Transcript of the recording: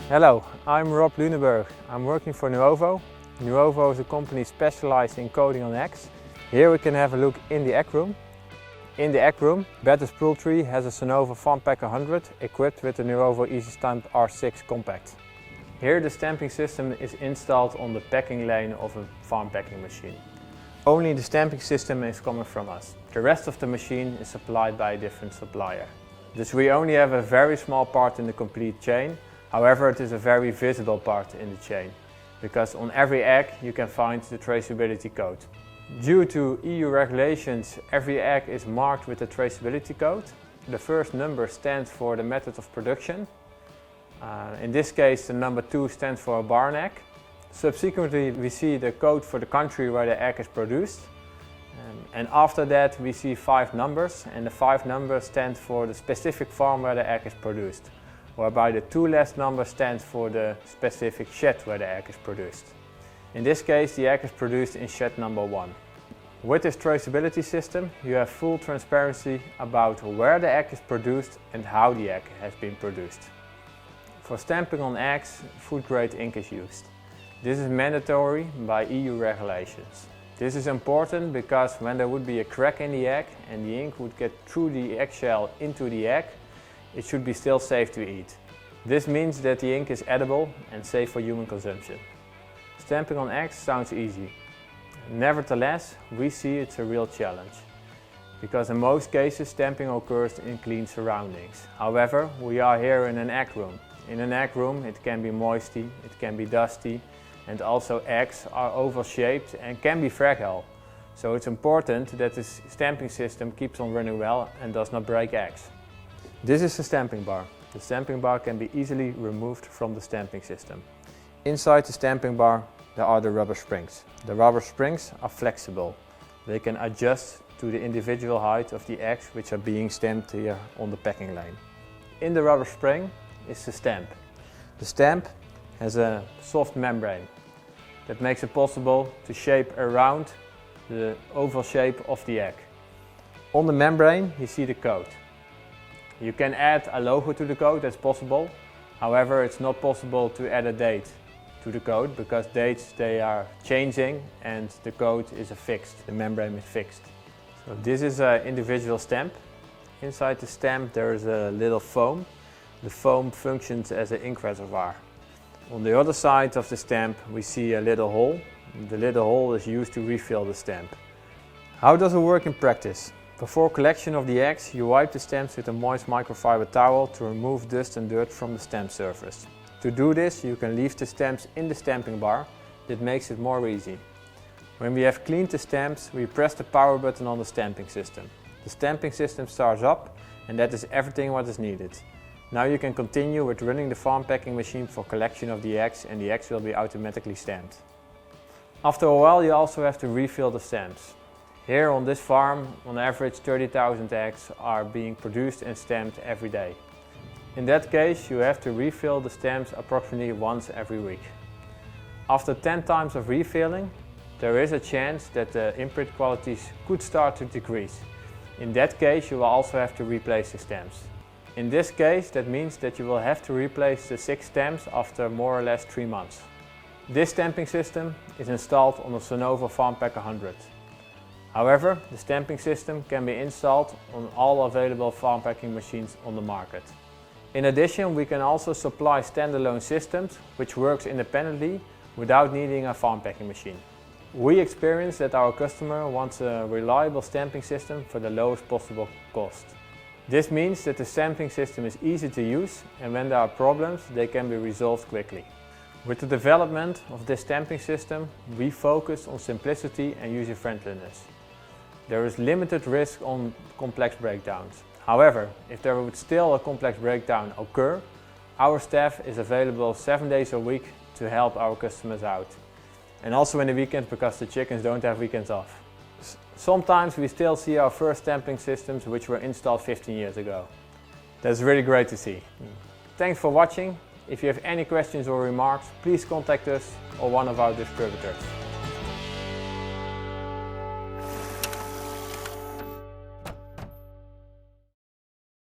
Hello, I'm Rob Luneburg. I'm working for Nuovo. Nuovo is a company specialized in coating on eggs. Here we can have a look in the egg room. In the egg room, Bertens Poultry has a Nuovo Farm Pack 100 equipped with the Nuovo Easy Stamp R6 Compact. Here the stamping system is installed on the packing lane of a farm packing machine. Only the stamping system is coming from us. The rest of the machine is supplied by a different supplier. Thus we only have a very small part in the complete chain. However, it is a very visible part in the chain, because on every egg you can find the traceability code. Due to EU regulations, every egg is marked with the traceability code. The first number stands for the method of production. In this case, the number 2 stands for a barn egg. Subsequently, we see the code for the country where the egg is produced. And after that, we see 5 numbers, and the 5 numbers stand for the specific farm where the egg is produced, whereby the 2 last numbers stand for the specific shed where the egg is produced. In this case, the egg is produced in shed number 1. With this traceability system, you have full transparency about where the egg is produced and how the egg has been produced. For stamping on eggs, food grade ink is used. This is mandatory by EU regulations. This is important because when there would be a crack in the egg and the ink would get through the eggshell into the egg, it should be still safe to eat. This means that the ink is edible and safe for human consumption. Stamping on eggs sounds easy. Nevertheless, we see it's a real challenge, because in most cases stamping occurs in clean surroundings. However, we are here in an egg room. In an egg room it can be moisty, it can be dusty, and also eggs are oval shaped and can be fragile. So it's important that the stamping system keeps on running well and does not break eggs. This is the stamping bar. The stamping bar can be easily removed from the stamping system. Inside the stamping bar there are the rubber springs. The rubber springs are flexible. They can adjust to the individual height of the eggs which are being stamped here on the packing lane. In the rubber spring is the stamp. The stamp has a soft membrane that makes it possible to shape around the oval shape of the egg. On the membrane you see the code. You can add a logo to the code, that's possible. However, it's not possible to add a date to the code, because dates they are changing and the code is fixed, the membrane is fixed. So this is an individual stamp. Inside the stamp there is a little foam. The foam functions as an ink reservoir. On the other side of the stamp we see a little hole. The little hole is used to refill the stamp. How does it work in practice? Before collection of the eggs, you wipe the stamps with a moist microfiber towel to remove dust and dirt from the stamp surface. To do this, you can leave the stamps in the stamping bar. That makes it more easy. When we have cleaned the stamps, we press the power button on the stamping system. The stamping system starts up, and that is everything what is needed. Now you can continue with running the farm packing machine for collection of the eggs, and the eggs will be automatically stamped. After a while you also have to refill the stamps. Here on this farm, on average 30,000 eggs are being produced and stamped every day. In that case, you have to refill the stamps approximately once every week. After 10 times of refilling, there is a chance that the imprint qualities could start to decrease. In that case, you will also have to replace the stamps. In this case, that means that you will have to replace the 6 stamps after more or less 3 months. This stamping system is installed on the Nuovo Farm Pack 100. However, the stamping system can be installed on all available farm packing machines on the market. In addition, we can also supply standalone systems which works independently without needing a farm packing machine. We experience that our customer wants a reliable stamping system for the lowest possible cost. This means that the stamping system is easy to use, and when there are problems they can be resolved quickly. With the development of this stamping system, we focus on simplicity and user-friendliness. There is limited risk on complex breakdowns. However, if there would still a complex breakdown occur, our staff is available 7 days a week to help our customers out. And also in the weekends, because the chickens don't have weekends off. Sometimes we still see our first stamping systems which were installed 15 years ago. That's really great to see. Thanks for watching. If you have any questions or remarks, please contact us or one of our distributors.